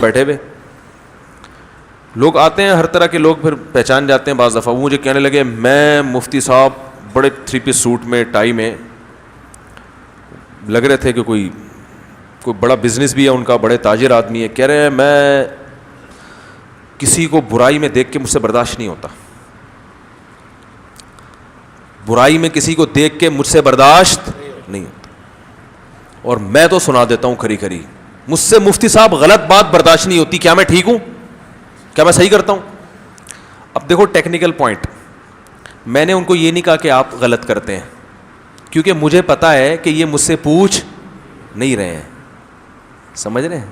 بیٹھے ہوئے. لوگ آتے ہیں, ہر طرح کے لوگ پھر پہچان جاتے ہیں. بعض دفعہ وہ مجھے کہنے لگے میں مفتی صاحب بڑے 3 پیس سوٹ میں ٹائی میں, لگ رہے تھے کہ کوئی بڑا بزنس بھی ہے ان کا, بڑے تاجر آدمی ہے. کہہ رہے ہیں میں کسی کو برائی میں دیکھ کے مجھ سے برداشت نہیں ہوتا, برائی میں کسی کو دیکھ کے مجھ سے برداشت نہیں ہوتا, اور میں تو سنا دیتا ہوں کھری کھری. مجھ سے مفتی صاحب غلط بات برداشت نہیں ہوتی. کیا میں ٹھیک ہوں؟ کیا میں صحیح کرتا ہوں؟ اب دیکھو ٹیکنیکل پوائنٹ, میں نے ان کو یہ نہیں کہا کہ آپ غلط کرتے ہیں, کیونکہ مجھے پتا ہے کہ یہ مجھ سے پوچھ نہیں رہے ہیں. سمجھ رہے ہیں؟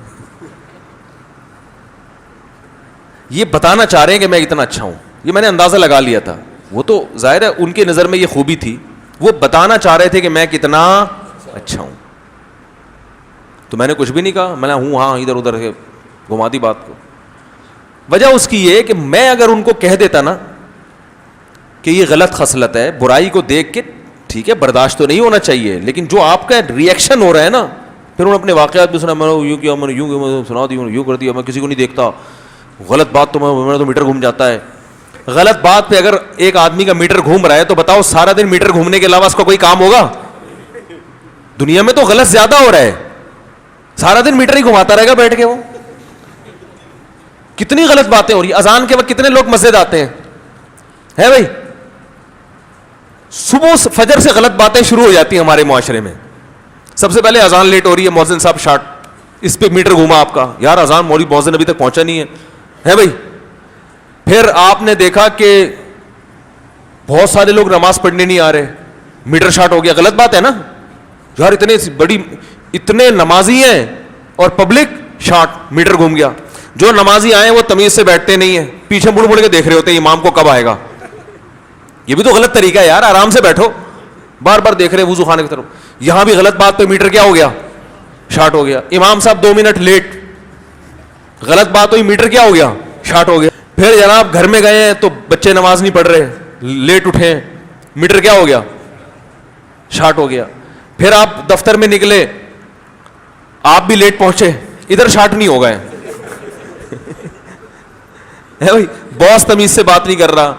یہ بتانا چاہ رہے ہیں کہ میں اتنا اچھا ہوں, یہ میں نے اندازہ لگا لیا تھا. وہ تو ظاہر ہے ان کی نظر میں یہ خوبی تھی, وہ بتانا چاہ رہے تھے کہ میں کتنا اچھا ہوں. تو میں نے کچھ بھی نہیں کہا, میں نے ہوں ہاں ادھر ادھر گھما دی بات کو. وجہ اس کی یہ کہ میں اگر ان کو کہہ دیتا نا کہ یہ غلط خصلت ہے, برائی کو دیکھ کے ٹھیک ہے برداشت تو نہیں ہونا چاہیے, لیکن جو آپ کا ریئیکشن ہو رہا ہے نا, پھر انہوں نے اپنے واقعات بھی سنا, میں نے یوں کیا, میں نے یوں سنا دی, یوں کر دیا, میں کسی کو نہیں دیکھتا, غلط بات تو میں تو میٹر گھوم جاتا ہے. غلط بات پہ اگر ایک آدمی کا میٹر گھوم رہا ہے تو بتاؤ سارا دن میٹر گھومنے کے علاوہ اس کا کوئی کام ہوگا؟ دنیا میں تو غلط زیادہ ہو رہا ہے, سارا دن میٹر ہی گھماتا رہے گا بیٹھ کے. وہ کتنی غلط باتیں ہو رہی ہیں. اذان کے وقت کتنے لوگ مسجد آتے ہیں, ہے بھائی؟ صبح فجر سے غلط باتیں شروع ہو جاتی ہیں ہمارے معاشرے میں. سب سے پہلے اذان لیٹ ہو رہی ہے, مؤذن صاحب شارٹ, اس پہ میٹر گھوما آپ کا, یار اذان مولوی مؤذن ابھی تک پہنچا نہیں ہے بھائی. پھر آپ نے دیکھا کہ بہت سارے لوگ نماز پڑھنے نہیں آ رہے, میٹر شارٹ ہو گیا. غلط بات ہے نا یار, اتنے نمازی ہیں اور پبلک شارٹ, میٹر گھوم گیا. جو نمازی آئے وہ تمیز سے بیٹھتے نہیں ہیں, پیچھے مڑ مڑ کے دیکھ رہے ہوتے ہیں امام کو کب آئے گا. یہ بھی تو غلط طریقہ ہے یار, آرام سے بیٹھو, بار بار دیکھ رہے وضو خانے کی طرف. یہاں بھی غلط بات پہ میٹر کیا ہو گیا, شارٹ ہو گیا. امام صاحب 2 منٹ لیٹ, غلط بات ہوئی, میٹر کیا ہو گیا, شارٹ ہو گیا. پھر جناب گھر میں گئے ہیں تو بچے نماز نہیں پڑھ رہے, لیٹ اٹھے, میٹر کیا ہو گیا, شارٹ ہو گیا. پھر آپ دفتر میں نکلے, آپ بھی لیٹ پہنچے, ادھر شارٹ نہیں ہوگا بھائی, باس تمیز سے بات نہیں کر رہا,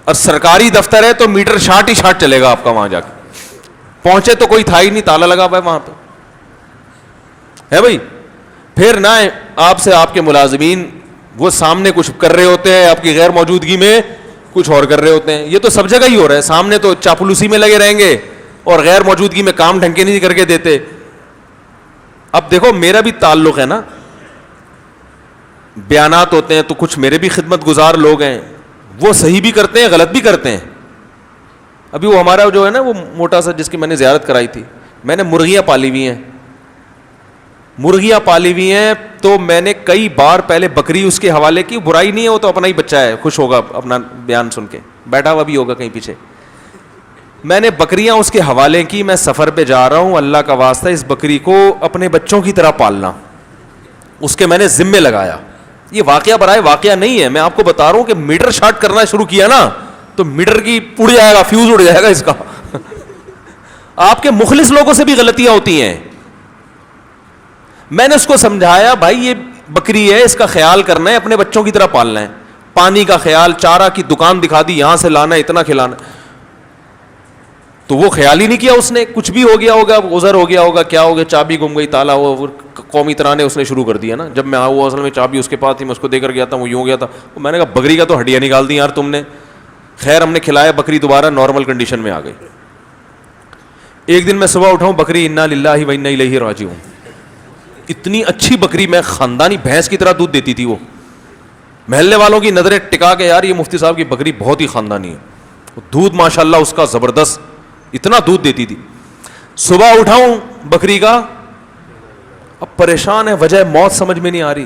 اور سرکاری دفتر ہے تو میٹر شارٹ ہی شارٹ چلے گا آپ کا. وہاں جا کے پہنچے تو کوئی تھا ہی نہیں, تالا لگا ہوا ہے وہاں پہ, ہے بھائی. پھر نہ آپ سے آپ کے ملازمین وہ سامنے کچھ کر رہے ہوتے ہیں, آپ کی غیر موجودگی میں کچھ اور کر رہے ہوتے ہیں. یہ تو سب جگہ ہی ہو رہا ہے, سامنے تو چاپلوسی میں لگے رہیں گے اور غیر موجودگی میں کام ڈھنگ کے نہیں کر کے دیتے. اب دیکھو میرا بھی تعلق ہے نا, بیانات ہوتے ہیں تو کچھ میرے بھی خدمت گزار لوگ ہیں, وہ صحیح بھی کرتے ہیں غلط بھی کرتے ہیں. ابھی وہ ہمارا جو ہے نا وہ موٹا سا جس کی میں نے زیارت کرائی تھی, میں نے مرغیاں پالی ہوئی ہیں, مرغیاں پالی ہوئی ہیں, تو میں نے کئی بار پہلے بکری اس کے حوالے کی, برائی نہیں ہے وہ تو اپنا ہی بچہ ہے, خوش ہوگا اپنا بیان سن کے, بیٹھا ہوا بھی ہوگا کہیں پیچھے. میں نے بکریاں اس کے حوالے کی, میں سفر پہ جا رہا ہوں, اللہ کا واسطہ اس بکری کو اپنے بچوں کی طرح پالنا, اس کے میں نے ذمے لگایا. یہ واقعہ برائے واقعہ نہیں ہے, میں آپ کو بتا رہا ہوں کہ میٹر شارٹ کرنا شروع کیا نا تو میٹر کی اڑ جائے گا, فیوز اڑ جائے گا اس کا. آپ کے مخلص لوگوں سے بھی غلطیاں ہوتی ہیں. میں نے اس کو سمجھایا بھائی یہ بکری ہے, اس کا خیال کرنا ہے, اپنے بچوں کی طرح پالنا ہے, پانی کا خیال, چارہ کی دکان دکھا دی, یہاں سے لانا, اتنا کھلانا. تو وہ خیال ہی نہیں کیا اس نے, کچھ بھی ہو گیا ہوگا, گزر ہو گیا ہوگا, کیا ہو گیا, چابی گم گئی, تالا وہ قومی ترانے اس نے شروع کر دیا نا. جب میں آؤں وہ اصل میں چابی اس کے پاس تھی, میں اس کو دے کر گیا تھا, وہ یوں گیا تھا. میں نے کہا بکری کا تو ہڈیاں نکال دی یار تم نے. خیر ہم نے کھلایا, بکری دوبارہ نارمل کنڈیشن میں آ گئی. ایک دن میں صبح اٹھاؤں, بکری انا للہ و انا الیہ راجعون, اتنی اچھی بکری, میں خاندانی بھینس کی طرح دودھ دیتی تھی. وہ محلے والوں کی نظریں ٹکا کے, یار یہ مفتی صاحب کی بکری بہت ہی خاندانی ہے, دودھ ماشاءاللہ اس کا زبردست, اتنا دودھ دیتی تھی. صبح اٹھاؤں بکری کا, اب پریشان ہے, وجہ موت سمجھ میں نہیں آ رہی,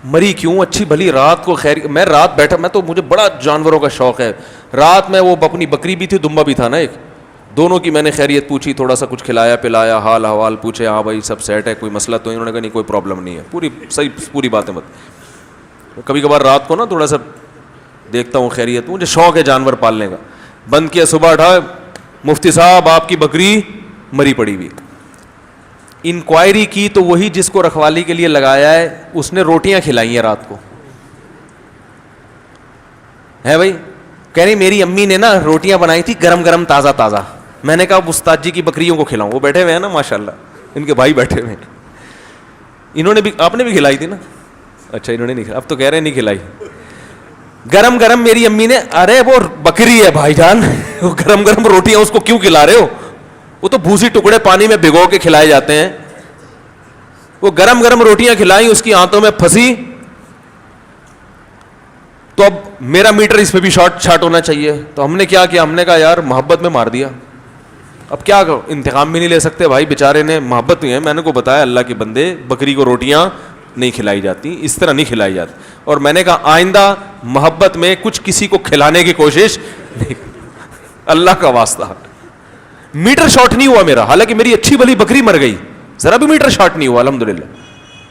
مری کیوں, اچھی بھلی رات کو. خیر میں رات بیٹھا, میں تو مجھے بڑا جانوروں کا شوق ہے, رات میں وہ اپنی بکری بھی تھی, دمبا بھی تھا نا ایک, دونوں کی میں نے خیریت پوچھی, تھوڑا سا کچھ کھلایا پلایا, حال حوال پوچھے, ہاں بھائی سب سیٹ ہے, کوئی مسئلہ تو انہوں نے کہا نہیں کوئی پرابلم نہیں ہے, پوری صحیح پوری باتیں مت. کبھی کبھار رات کو نا تھوڑا سا دیکھتا ہوں خیریت, مجھے شوق ہے جانور پالنے کا. بند کیا, صبح اٹھا, مفتی صاحب آپ کی بکری مری پڑی ہوئی. انکوائری کی تو وہی جس کو رکھوالی کے لیے لگایا ہے اس نے روٹیاں کھلائی ہیں رات کو, ہے بھائی. کہہ رہی میری امی نے نا روٹیاں بنائی تھی گرم گرم تازہ تازہ. میں نے کہا اب استاد جی کی بکریوں کو کھلاؤں, وہ بیٹھے ہوئے ہیں نا ماشاءاللہ, ان کے بھائی بیٹھے ہوئے ہیں, انہوں نے بھی, آپ نے بھی کھلائی تھی نا, اچھا انہوں نے نہیں, اب تو کہہ رہے ہیں نہیں کھلائی. گرم گرم میری امی نے, ارے وہ بکری ہے بھائی جان, وہ گرم گرم روٹیاں اس کو کیوں کھلا رہے ہو, وہ تو بھوسی ٹکڑے پانی میں بھگو کے کھلائے جاتے ہیں. وہ گرم گرم روٹیاں کھلائیں, اس کی آنتوں میں پھنسی, تو اب میرا میٹر اس پہ بھی شارٹ ہونا چاہیے. تو ہم نے کیا کیا, ہم نے کہا یار محبت میں مار دیا, اب کیا کرو, انتقام بھی نہیں لے سکتے بھائی, بیچارے نے محبت ہوئی ہے. میں نے کو بتایا اللہ کے بندے بکری کو روٹیاں نہیں کھلائی جاتی, اس طرح نہیں کھلائی جاتی. اور میں نے کہا آئندہ محبت میں کچھ کسی کو کھلانے کی کوشش نہیں, اللہ کا واسطہ. میٹر شارٹ نہیں ہوا میرا, حالانکہ میری اچھی بلی بکری مر گئی, ذرا بھی میٹر شارٹ نہیں ہوا الحمدللہ.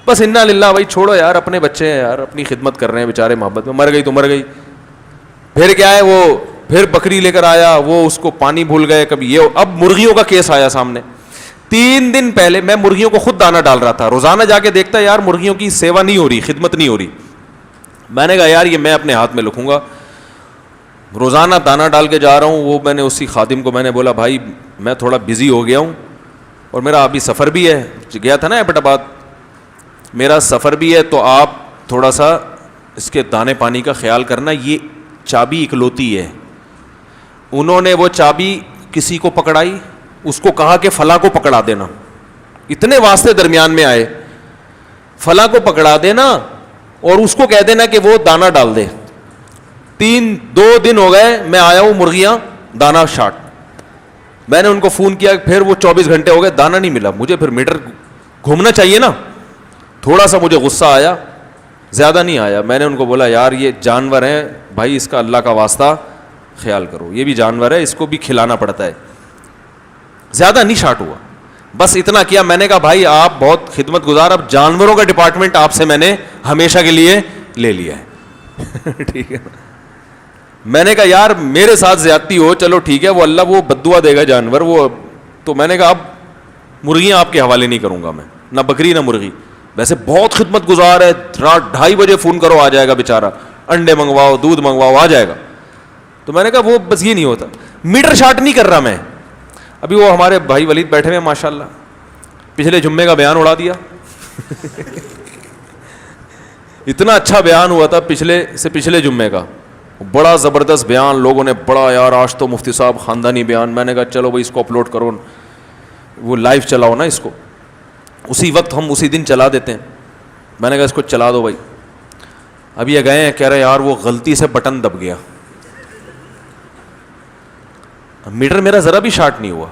بس انا للہ, بھائی چھوڑو یار, اپنے بچے ہیں یار, اپنی خدمت کر رہے ہیں بیچارے, محبت میں مر گئی تو مر گئی. پھر کیا ہے, وہ پھر بکری لے کر آیا, وہ اس کو پانی بھول گئے کبھی یہ. اب مرغیوں کا کیس آیا سامنے. 3 دن پہلے میں مرغیوں کو خود دانہ ڈال رہا تھا, روزانہ جا کے دیکھتا یار مرغیوں کی سیوا نہیں ہو رہی, خدمت نہیں ہو رہی. میں نے کہا یار یہ میں اپنے ہاتھ میں لکھوں گا, روزانہ دانہ ڈال کے جا رہا ہوں. وہ میں نے اسی خادم کو میں نے بولا بھائی میں تھوڑا بزی ہو گیا ہوں, اور میرا ابھی سفر بھی ہے, گیا تھا نا ایبٹ آباد, میرا سفر بھی ہے, تو آپ تھوڑا سا اس کے دانے پانی کا خیال کرنا. یہ چابی اکلوتی ہے. انہوں نے وہ چابی کسی کو پکڑائی, اس کو کہا کہ فلاں کو پکڑا دینا. اتنے واسطے درمیان میں آئے, فلاں کو پکڑا دینا اور اس کو کہہ دینا کہ وہ دانہ ڈال دے. 2 دن ہو گئے میں آیا ہوں, مرغیاں دانہ شارٹ. میں نے ان کو فون کیا, پھر وہ 24 گھنٹے ہو گئے, دانہ نہیں ملا مجھے. پھر میٹر گھومنا چاہیے نا. تھوڑا سا مجھے غصہ آیا, زیادہ نہیں آیا. میں نے ان کو بولا یار یہ جانور ہیں بھائی, اس کا اللہ کا واسطہ خیال کرو, یہ بھی جانور ہے, اس کو بھی کھلانا پڑتا ہے. زیادہ نہیں شارٹ ہوا, بس اتنا کیا. میں نے کہا بھائی آپ بہت خدمت گزار, اب جانوروں کا ڈپارٹمنٹ آپ سے میں نے ہمیشہ کے لیے لے لیا ہے. ٹھیک ہے, میں نے کہا یار میرے ساتھ زیادتی ہو, چلو ٹھیک ہے, وہ اللہ وہ بددعا دے گا جانور وہ. تو میں نے کہا اب مرغیاں آپ کے حوالے نہیں کروں گا میں, نہ بکری نہ مرغی. ویسے بہت خدمت گزار ہے, رات 2:30 بجے فون کرو آ جائے گا بیچارہ, انڈے منگواؤ دودھ منگواؤ آ جائے گا. تو میں نے کہا وہ بس یہ نہیں ہوتا, میٹر شارٹ نہیں کر رہا میں. ابھی وہ ہمارے بھائی ولید بیٹھے ہوئے ماشاءاللہ, پچھلے جمعے کا بیان اڑا دیا. اتنا اچھا بیان ہوا تھا پچھلے جمعے کا, بڑا زبردست بیان, لوگوں نے بڑا یار آج تو مفتی صاحب خاندانی بیان. میں نے کہا چلو بھائی اس کو اپلوڈ کرو, وہ لائیو چلاؤ نا اس کو, اسی وقت ہم اسی دن چلا دیتے ہیں. میں نے کہا اس کو چلا دو بھائی. اب یہ گئے ہیں, کہہ رہے یار وہ غلطی سے بٹن دب گیا, میٹر میرا ذرا بھی شارٹ نہیں ہوا,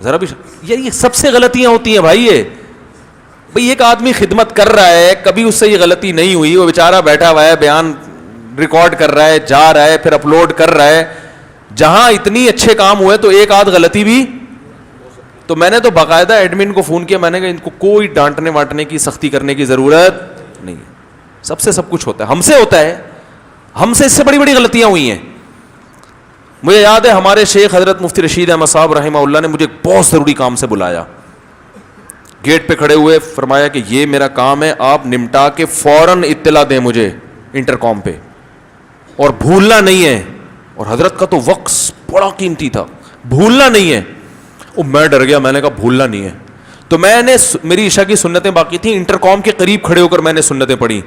ذرا بھی. یہ سب سے غلطیاں ہوتی ہیں بھائی. یہ بھائی ایک آدمی خدمت کر رہا ہے, کبھی اس سے یہ غلطی نہیں ہوئی, وہ بیچارہ بیٹھا ہوا ہے, بیان ریکارڈ کر رہا ہے, جا رہا ہے, پھر اپلوڈ کر رہا ہے. جہاں اتنی اچھے کام ہوئے تو ایک آدھ غلطی بھی. تو میں نے تو باقاعدہ ایڈمن کو فون کیا, میں نے کہا ان کو کوئی ڈانٹنے وانٹنے کی سختی کرنے کی ضرورت نہیں, سب سے سب کچھ ہوتا ہے, ہم سے ہوتا ہے, ہم سے اس سے بڑی بڑی غلطیاں ہوئی ہیں. مجھے یاد ہے ہمارے شیخ حضرت مفتی رشید احمد صاحب رحمہ اللہ نے مجھے بہت ضروری کام سے بلایا, گیٹ پہ کھڑے ہوئے, فرمایا کہ یہ میرا کام ہے, آپ نمٹا کے فوراً اطلاع دیں مجھے انٹرکام پہ, اور بھولنا نہیں ہے. اور حضرت کا تو وقت بڑا قیمتی تھا, بھولنا نہیں ہے. میں ڈر گیا, میں نے کہا بھولنا نہیں ہے. تو میں نے, میری عشاء کی سنتیں باقی تھیں, انٹرکام کے قریب کھڑے ہو کر میں نے سنتیں پڑھی,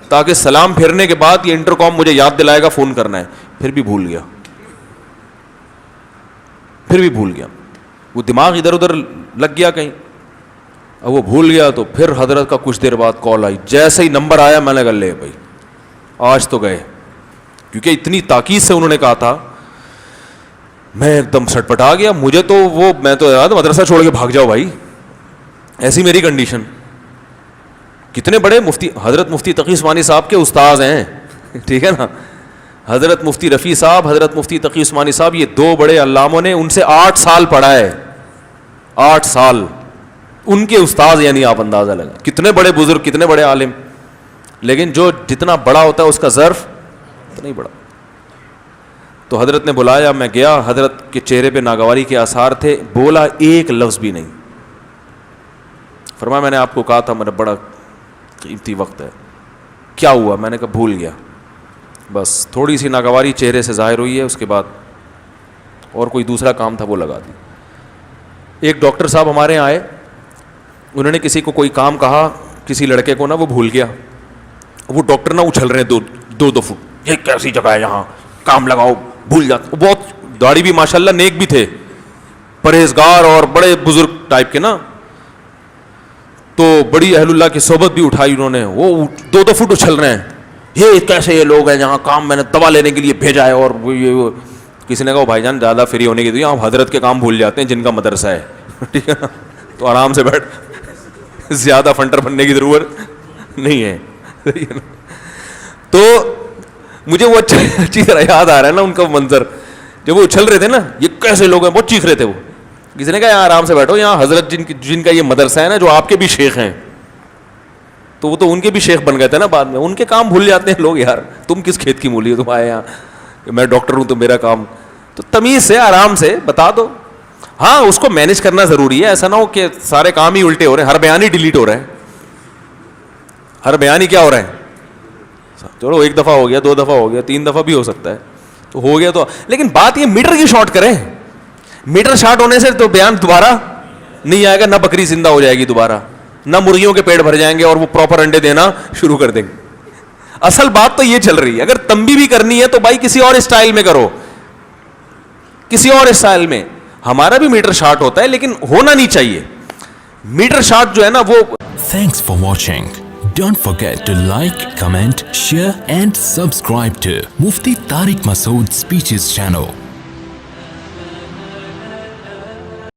تاکہ سلام پھیرنے کے بعد یہ انٹرکام مجھے یاد دلائے گا فون کرنا ہے. پھر بھی بھول گیا, وہ دماغ ادھر ادھر لگ گیا کہیں, اب وہ بھول گیا. تو پھر حضرت کا کچھ دیر بعد کال آئی, جیسے ہی نمبر آیا میں نے کہا لے بھائی آج تو گئے, کیونکہ اتنی تاکید سے انہوں نے کہا تھا. میں ایک دم سٹ پٹا گیا. مجھے تو وہ, میں تو یاد مدرسہ چھوڑ کے بھاگ جاؤ بھائی, ایسی میری کنڈیشن. کتنے بڑے مفتی, حضرت مفتی تقی عثمانی صاحب کے استاذ ہیں, ٹھیک ہے نا, حضرت مفتی رفیع صاحب, حضرت مفتی تقی عثمانی صاحب, یہ 2 بڑے علاموں نے ان سے 8 سال پڑھا ہے, 8 سال ان کے استاذ. یعنی آپ اندازہ لگا کتنے بڑے بزرگ, کتنے بڑے عالم. لیکن جو جتنا بڑا ہوتا ہے اس کا ظرف اتنا ہی بڑا. تو حضرت نے بلایا, میں گیا, حضرت کے چہرے پہ ناگواری کے آثار تھے, بولا ایک لفظ بھی نہیں, فرمایا میں نے آپ کو کہا تھا میرا بڑا قیمتی وقت ہے. کیا ہوا؟ میں نے کہا بھول گیا. بس تھوڑی سی ناگواری چہرے سے ظاہر ہوئی ہے, اس کے بعد اور کوئی دوسرا کام تھا وہ لگا دی. ایک ڈاکٹر صاحب ہمارے یہاں آئے, انہوں نے کسی کو کوئی کام کہا, کسی لڑکے کو نا وہ بھول گیا. وہ ڈاکٹر نا اچھل رہے ہیں دو فٹ, یہ کیسی جگہ ہے یہاں, کام لگاؤ, بھول جاتا. بہت داڑھی بھی ماشاءاللہ نیک بھی تھے, پرہیزگار اور بڑے بزرگ ٹائپ کے نا, تو بڑی اہل اللہ کی صحبت بھی اٹھائی انہوں نے. وہ 2 فٹ اچھل رہے ہیں, یہ کیسے یہ لوگ ہیں جہاں کام میں نے دوا لینے کے لیے بھیجا ہے. اور کسی نے کہا بھائی جان زیادہ فری ہونے کی تو یہاں حضرت کے کام بھول جاتے ہیں جن کا مدرسہ ہے, ٹھیک ہے نا, تو آرام سے بیٹھ, زیادہ فنٹر بننے کی ضرورت نہیں ہے. تو مجھے وہ اچھی طرح یاد آ رہا ہے نا ان کا منظر, جب وہ اچھل رہے تھے نا, یہ کیسے لوگ ہیں, بہت چیخ رہے تھے وہ. کسی نے کہا یہاں آرام سے بیٹھو, یہاں حضرت جن کا یہ مدرسہ ہے نا, جو آپ کے بھی شیخ ہیں, تو وہ تو ان کے بھی شیخ بن گئے تھے نا بعد میں, ان کے کام بھول جاتے ہیں لوگ. یار تم کس کھیت کی مولی ہو, تم آئے یہاں, میں ڈاکٹر ہوں تو میرا کام. تو تمیز سے آرام سے بتا دو. ہاں اس کو مینیج کرنا ضروری ہے, ایسا نہ ہو کہ سارے کام ہی الٹے ہو رہے ہیں, ہر بیان ہی ڈیلیٹ ہو رہا ہے, ہر بیان ہی کیا ہو رہا ہے. چلو 1 دفعہ ہو گیا, 2 دفعہ ہو گیا, 3 دفعہ بھی ہو سکتا ہے, تو ہو گیا تو. لیکن بات یہ میٹر کی شارٹ کریں, میٹر شارٹ ہونے سے تو بیان دوبارہ نہیں آئے گا, نہ بکری زندہ ہو جائے گی دوبارہ, نہ مرغیوں کے پیٹ بھر جائیں گے اور وہ پراپر انڈے دینا شروع کر دیں گے. اصل بات تو یہ چل رہی ہے, اگر تنبیہ بھی کرنی ہے تو بھائی کسی اور اسٹائل میں کرو, کسی اور اسٹائل میں. ہمارا بھی میٹر شارٹ ہوتا ہے لیکن ہونا نہیں چاہیے. میٹر شارٹ جو ہے نا وہ. Thanks for watching. Don't forget to like, comment, share and subscribe to Mufti Tariq Masood Speeches channel.